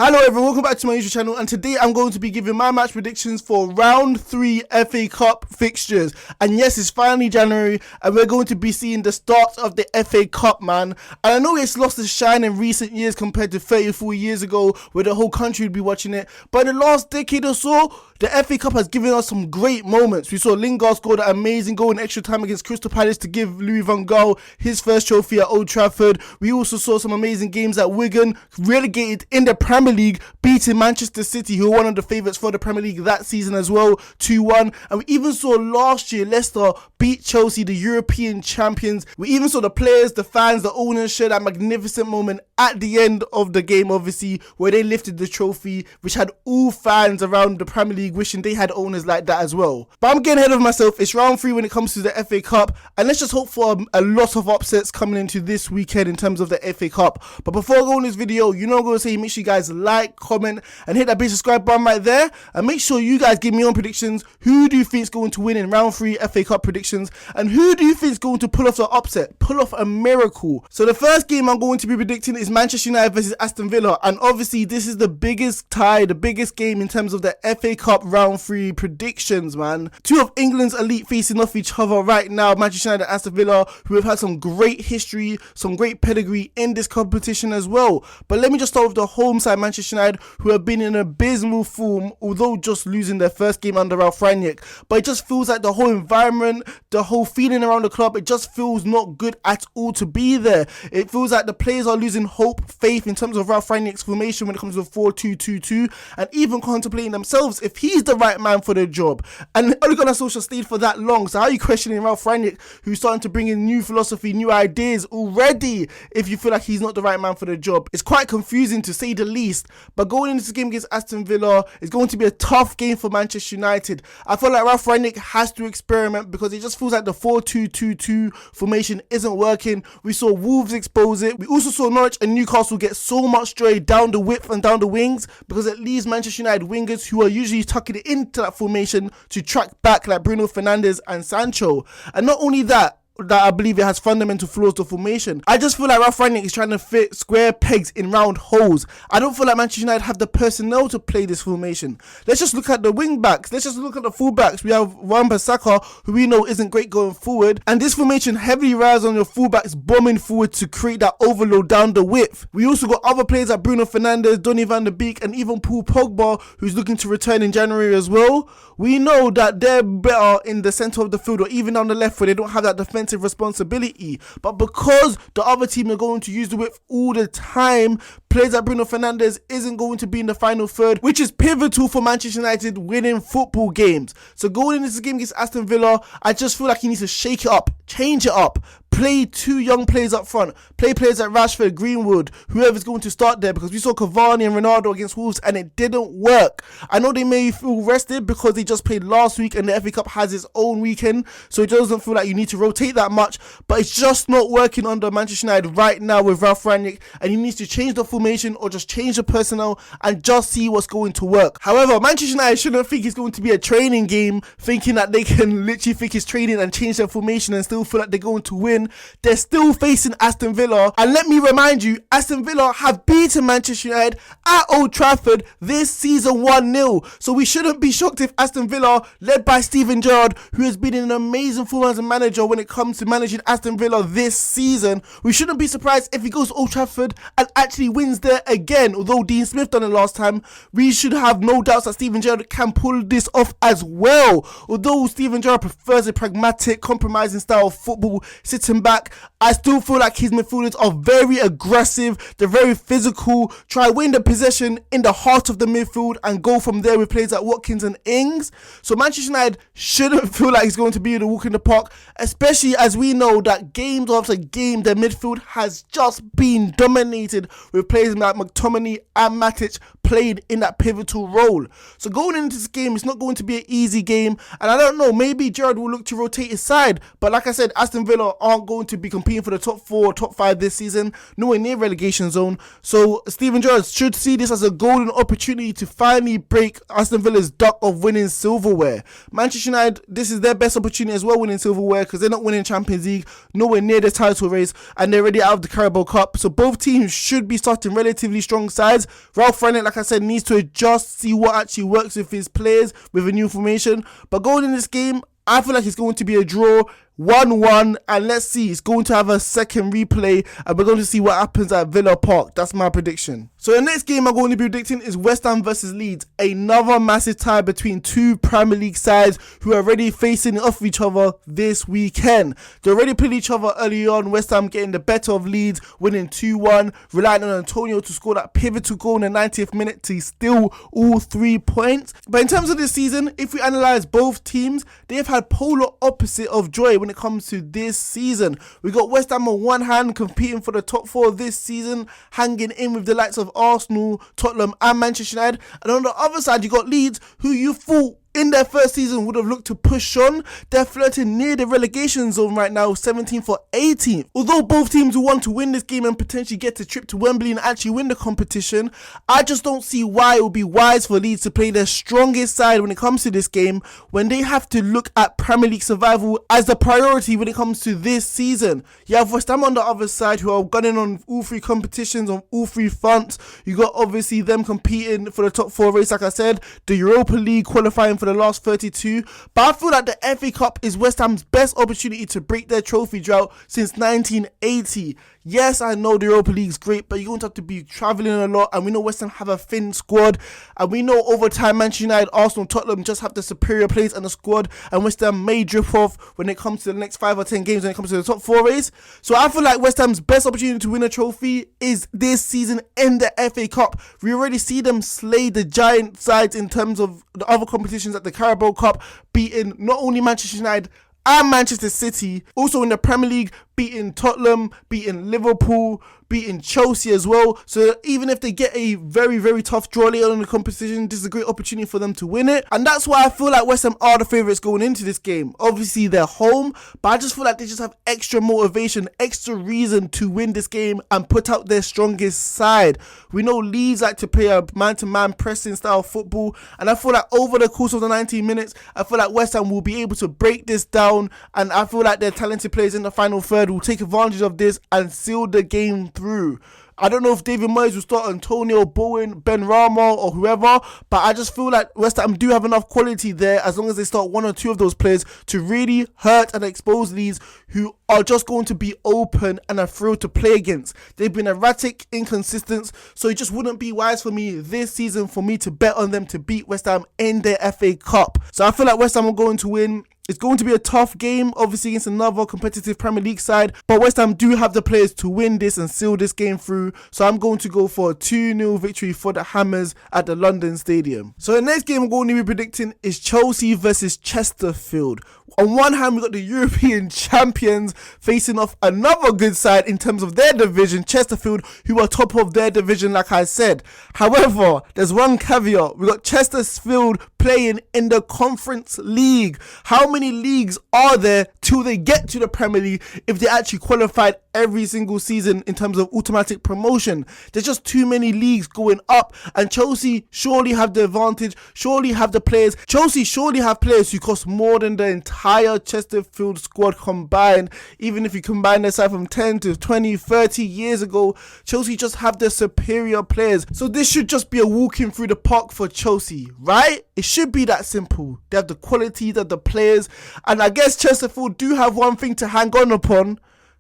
Hello everyone, welcome back to my YouTube channel, and today I'm going to be giving my match predictions for round 3 FA Cup fixtures. And yes, it's finally January and we're going to be seeing the start of the FA Cup, man. And I know it's lost its shine in recent years compared to 34 years ago where the whole country would be watching it, but in the last decade or so, the FA Cup has given us some great moments. We saw Lingard score an amazing goal in extra time against Crystal Palace to give Louis van Gaal his first trophy at Old Trafford. We also saw some amazing games at Wigan, relegated in the Premier League, beating Manchester City, who were one of the favourites for the Premier League that season as well, 2-1. And we even saw last year Leicester beat Chelsea, the European champions. We even saw the players, the fans, the owners share that magnificent moment at the end of the game, obviously, where they lifted the trophy, which had all fans around the Premier League wishing they had owners like that as well. But I'm getting ahead of myself. It's round 3 when it comes to the FA Cup, and let's just hope for a lot of upsets coming into this weekend in terms of the FA Cup. But before I go on this video, you know I'm going to say make sure you guys like, comment, and hit that big subscribe button right there, and make sure you guys give me your predictions. Who do you think is going to win in round 3 FA Cup predictions, and who do you think is going to pull off the upset, pull off a miracle? So the first game I'm going to be predicting is Manchester United versus Aston Villa, and obviously this is the biggest tie, the biggest game in terms of the FA Cup round 3 predictions, man. Two of England's elite facing off each other right now, Manchester United and Aston Villa, who have had some great history, some great pedigree in this competition as well. But let me just start with the home side, Manchester United, who have been in abysmal form, although just losing their first game under Ralf Ragnick. But it just feels like the whole environment, the whole feeling around the club, it just feels not good at all to be there. It feels like the players are losing hope, faith in terms of Ralf Ragnick's formation when it comes to 4-2-2-2, and even contemplating themselves if he's the right man for the job. And Ole Gunnar Solskjaer stayed for that long, so how are you questioning Ralf Ragnick, who's starting to bring in new philosophy, new ideas already, if you feel like he's not the right man for the job? It's quite confusing to say the least. But going into this game against Aston Villa is going to be a tough game for Manchester United. I feel like Ralf Ragnick has to experiment because it just feels like the 4-2-2-2 formation isn't working. We saw Wolves expose it. We also saw Norwich and Newcastle get so much joy down the width and down the wings because it leaves Manchester United wingers who are usually tucking it into that formation to track back like Bruno Fernandes and Sancho. And not only that I believe it has fundamental flaws to formation. I just feel like Ralf Ragnick is trying to fit square pegs in round holes. I don't feel like Manchester United have the personnel to play this formation. Let's just look at the wing backs. Let's just look at the full backs. We have Wan-Bissaka, who we know isn't great going forward, and this formation heavily relies on your full backs bombing forward to create that overload down the width. We also got other players like Bruno Fernandes, Donny van der Beek, and even Paul Pogba, who's looking to return in January as well. We know that they're better in the centre of the field or even down the left where they don't have that defensive responsibility. But because the other team are going to use the width all the time, players like Bruno Fernandes isn't going to be in the final third, which is pivotal for Manchester United winning football games. So going into this game against Aston Villa, I just feel like he needs to shake it up, change it up. Play two young players up front. Play players like Rashford, Greenwood, whoever's going to start there, because we saw Cavani and Ronaldo against Wolves and it didn't work. I know they may feel rested because they just played last week and the FA Cup has its own weekend, so it doesn't feel like you need to rotate that much, but it's just not working under Manchester United right now with Ralf Ragnick, and he needs to change the formation or just change the personnel and just see what's going to work. However, Manchester United shouldn't think it's going to be a training game, thinking that they can literally think it's training and change their formation and still feel like they're going to win. They're still facing Aston Villa, and let me remind you, Aston Villa have beaten Manchester United at Old Trafford this season 1-0, so we shouldn't be shocked if Aston Villa, led by Steven Gerrard, who has been in an amazing form as a manager when it comes to managing Aston Villa this season, we shouldn't be surprised if he goes to Old Trafford and actually wins there again. Although Dean Smith done it last time, we should have no doubts that Steven Gerrard can pull this off as well. Although Steven Gerrard prefers a pragmatic, compromising style of football, sitting back, I still feel like his midfielders are very aggressive, they're very physical, try win the possession in the heart of the midfield and go from there with players like Watkins and Ings. So Manchester United shouldn't feel like it's going to be the walk in the park, especially as we know that games after game their midfield has just been dominated with players like McTominay and Matic played in that pivotal role. So going into this game, it's not going to be an easy game, and I don't know, maybe Gerrard will look to rotate his side, but like I said, Aston Villa aren't going to be competing for the top 4, top 5 this season, nowhere near relegation zone. So Steven Gerrard should see this as a golden opportunity to finally break Aston Villa's duck of winning silverware. Manchester United, this is their best opportunity as well, winning silverware, because they're not winning Champions League, nowhere near the title race, and they're already out of the Carabao Cup. So both teams should be starting relatively strong sides. Ralf Ragnick, like like I said, needs to adjust, see what actually works with his players with a new formation. But going in this game, I feel like it's going to be a draw, 1-1, and let's see, it's going to have a second replay, and we're going to see what happens at Villa Park. That's my prediction. So the next game I'm going to be predicting is West Ham versus Leeds, another massive tie between two Premier League sides who are already facing off each other this weekend. They already played each other early on, West Ham getting the better of Leeds, winning 2-1, relying on Antonio to score that pivotal goal in the 90th minute to steal all 3 points. But in terms of this season, if we analyse both teams, they have had polar opposite of joy when it comes to this season. We got West Ham on one hand competing for the top 4 this season, hanging in with the likes of Arsenal, Tottenham and Manchester United, and on the other side you got Leeds, who you thought in their first season would have looked to push on. They're flirting near the relegation zone right now, 17th or 18th. Although both teams will want to win this game and potentially get a trip to Wembley and actually win the competition, I just don't see why it would be wise for Leeds to play their strongest side when it comes to this game, when they have to look at Premier League survival as the priority when it comes to this season. You have West Ham on the other side, who are gunning on all 3 competitions, on all 3 fronts. You got obviously them competing for the top 4 race, like I said, the Europa League qualifying for the last 32, but I feel like the FA Cup is West Ham's best opportunity to break their trophy drought since 1980. Yes, I know the Europa League's great, but you're going to have to be travelling a lot, and we know West Ham have a thin squad, and we know over time Manchester United, Arsenal, Tottenham just have the superior players and the squad, and West Ham may drift off when it comes to the next 5 or 10 games when it comes to the top 4 race. So I feel like West Ham's best opportunity to win a trophy is this season in the FA Cup. We already see them slay the giant sides in terms of the other competitions at the Carabao Cup, beating not only Manchester United and Manchester City, also in the Premier League, beating Tottenham, beating Liverpool, beating Chelsea as well. So even if they get a very, very tough draw later in the competition, this is a great opportunity for them to win it. And that's why I feel like West Ham are the favourites going into this game. Obviously, they're home, but I just feel like they just have extra motivation, extra reason to win this game and put out their strongest side. We know Leeds like to play a man-to-man pressing style of football, and I feel like over the course of the 90 minutes, I feel like West Ham will be able to break this down, and I feel like their talented players in the final third will take advantage of this and seal the game through. I don't know if David Moyes will start Antonio, Bowen, Ben Rama or whoever, but I just feel like West Ham do have enough quality there as long as they start 1 or 2 of those players to really hurt and expose Leeds, who are just going to be open and a thrill to play against. They've been erratic, inconsistent, so it just wouldn't be wise for me this season for me to bet on them to beat West Ham in their FA Cup. So I feel like West Ham are going to win. It's going to be a tough game, obviously against another competitive Premier League side, but West Ham do have the players to win this and seal this game through, so I'm going to go for a 2-0 victory for the Hammers at the London Stadium. So the next game I'm going to be predicting is Chelsea versus Chesterfield. On one hand, we got the European champions facing off another good side in terms of their division, Chesterfield, who are top of their division, like I said. However, there's one caveat. We got Chesterfield playing in the Conference League. How many leagues are there till they get to the Premier League if they actually qualified every single season in terms of automatic promotion? There's just too many leagues going up, and Chelsea surely have the advantage, surely have the players. Chelsea surely have players who cost more than the entire Chesterfield squad combined. Even if you combine their side from 10 to 20, 30 years ago, Chelsea just have the superior players. So this should just be a walking through the park for Chelsea, right? It should be that simple. They have the quality, they have the players, and I guess Chesterfield do have one thing to hang on upon.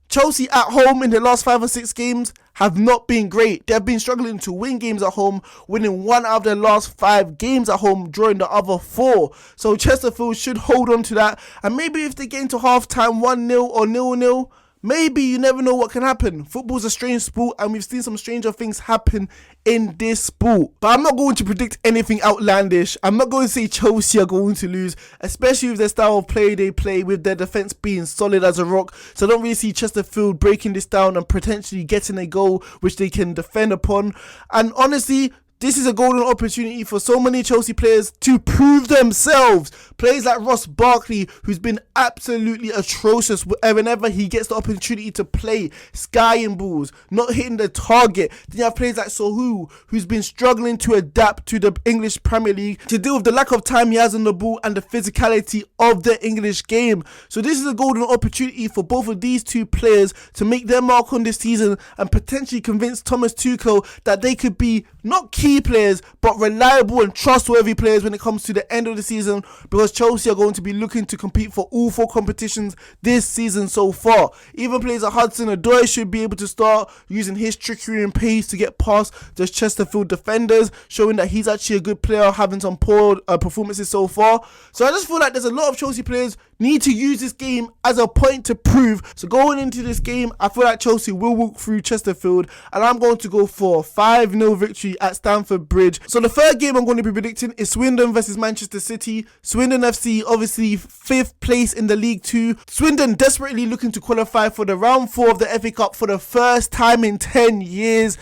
Chelsea at home in the last 5 or 6 games have not been great. They've been struggling to win games at home, winning 1 out of their last 5 games at home, drawing the other 4. So Chesterfield should hold on to that, and maybe if they get into half-time 1-0 or 0-0, maybe, you never know what can happen. Football's a strange sport, and we've seen some stranger things happen in this sport. But I'm not going to predict anything outlandish. I'm not going to say Chelsea are going to lose, especially with the style of play they play, with their defence being solid as a rock. So I don't really see Chesterfield breaking this down and potentially getting a goal which they can defend upon. And honestly, this is a golden opportunity for so many Chelsea players to prove themselves. Players like Ross Barkley, who's been absolutely atrocious whenever he gets the opportunity to play, skying balls, not hitting the target. Then you have players like Sohu, who's been struggling to adapt to the English Premier League, to deal with the lack of time he has on the ball and the physicality of the English game. So this is a golden opportunity for both of these 2 players to make their mark on this season and potentially convince Thomas Tuchel that they could be not key players, but reliable and trustworthy players when it comes to the end of the season, because Chelsea are going to be looking to compete for all 4 competitions this season so far. Even players like Hudson-Odoi should be able to start using his trickery and pace to get past the Chesterfield defenders, showing that he's actually a good player, having some poor performances so far. So I just feel like there's a lot of Chelsea players need to use this game as a point to prove. So going into this game, I feel like Chelsea will walk through Chesterfield, and I'm going to go for a 5-0 victory at Stamford Bridge. So the third game I'm going to be predicting is Swindon versus Manchester City. Swindon FC, obviously 5th place in the League 2. Swindon desperately looking to qualify for the round 4 of the FA Cup for the first time in 10 years.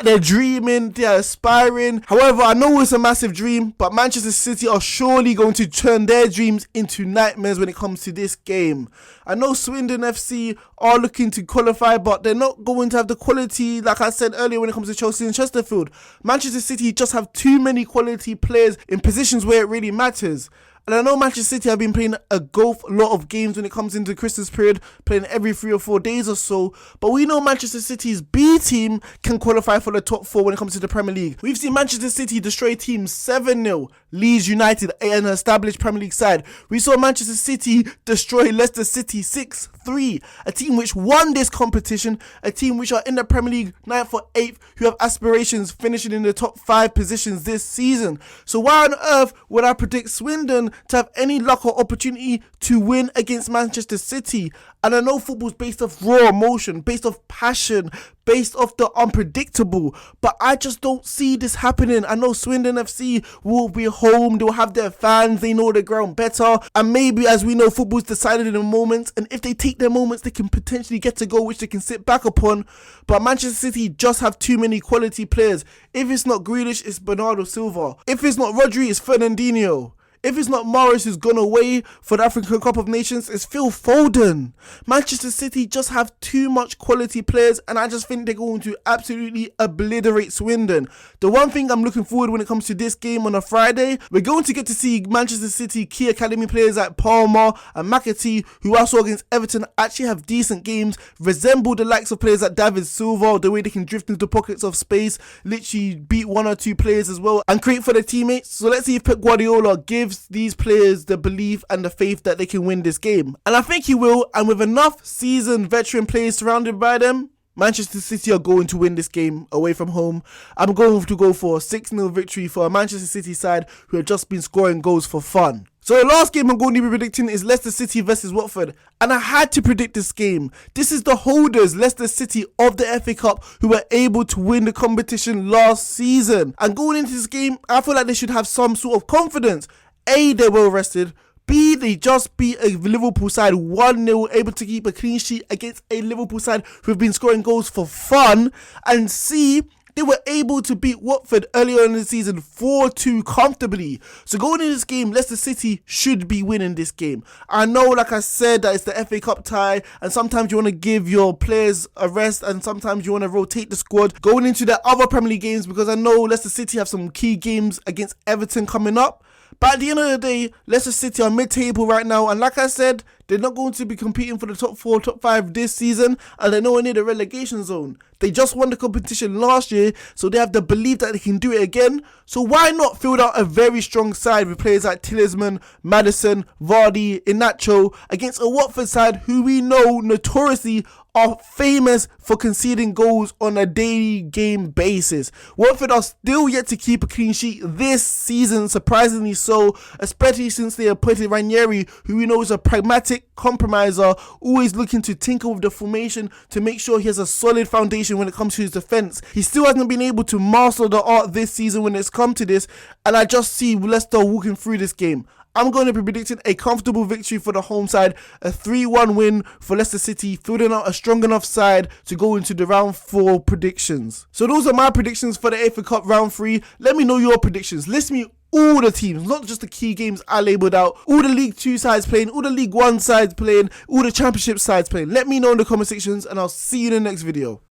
They're dreaming, they're aspiring. However, I know it's a massive dream, but Manchester City are surely going to turn their dreams into nightmares when it comes to this game. I know Swindon FC are looking to qualify, but they're not going to have the quality, like I said earlier, when it comes to Chelsea and Chesterfield. Manchester City just have too many quality players in positions where it really matters. And I know Manchester City have been playing a lot of games when it comes into the Christmas period, playing every 3 or 4 days or so. But we know Manchester City's B team can qualify for the top 4 when it comes to the Premier League. We've seen Manchester City destroy teams 7-0. Leeds United, an established Premier League side. We saw Manchester City destroy Leicester City 6-3. A team which won this competition, a team which are in the Premier League 9th or 8th, who have aspirations finishing in the top 5 positions this season. So why on earth would I predict Swindon to have any luck or opportunity to win against Manchester City? And I know football's based off raw emotion, based off passion, based off the unpredictable, but I just don't see this happening. I know Swindon FC will be home, they'll have their fans, they know the ground better, and maybe, as we know, football's decided in the moments, and if they take their moments, they can potentially get a goal which they can sit back upon. But Manchester City just have too many quality players. If it's not Grealish, it's Bernardo Silva. If it's not Rodri, it's Fernandinho. If it's not Morris who's gone away for the African Cup of Nations, it's Phil Foden. Manchester City just have too much quality players, and I just think they're going to absolutely obliterate Swindon. The one thing I'm looking forward when it comes to this game on a Friday, we're going to get to see Manchester City key academy players like Palmer and McAtee, who I saw against Everton actually have decent games, resemble the likes of players like David Silva, the way they can drift into pockets of space, literally beat 1 or 2 players as well, and create for their teammates. So let's see if Pep Guardiola gives these players the belief and the faith that they can win this game. And I think he will, and with enough seasoned veteran players surrounded by them, Manchester City are going to win this game away from home. I'm going to go for a 6-0 victory for a Manchester City side who have just been scoring goals for fun. So the last game I'm going to be predicting is Leicester City versus Watford, and I had to predict this game. This is the holders, Leicester City, of the FA Cup, who were able to win the competition last season. And going into this game, I feel like they should have some sort of confidence. A, they're well rested. B, they just beat a Liverpool side 1-0, able to keep a clean sheet against a Liverpool side who have been scoring goals for fun. And C, they were able to beat Watford earlier in the season 4-2 comfortably. So going into this game, Leicester City should be winning this game. I know, like I said, that it's the FA Cup tie, and sometimes you want to give your players a rest, and sometimes you want to rotate the squad going into the other Premier League games, because I know Leicester City have some key games against Everton coming up. But at the end of the day, Leicester City are mid-table right now, and like I said, they're not going to be competing for the top 4, top 5 this season, and they're nowhere near the relegation zone. They just won the competition last year, so they have the belief that they can do it again. So why not field out a very strong side with players like Talisman, Maddison, Vardy, Iheanacho against a Watford side who we know notoriously are famous for conceding goals on a daily game basis. Watford are still yet to keep a clean sheet this season, surprisingly so, especially since they appointed Ranieri, who we know is a pragmatic compromiser, always looking to tinker with the formation to make sure he has a solid foundation when it comes to his defence. He still hasn't been able to master the art this season when it's come to this, and I just see Leicester walking through this game. I'm going to be predicting a comfortable victory for the home side, a 3-1 win for Leicester City, fielding out a strong enough side to go into the round 4 predictions. So those are my predictions for the FA Cup round 3. Let me know your predictions. List me all the teams, not just the key games I labelled out, all the League 2 sides playing, all the League 1 sides playing, all the Championship sides playing. Let me know in the comment sections, and I'll see you in the next video.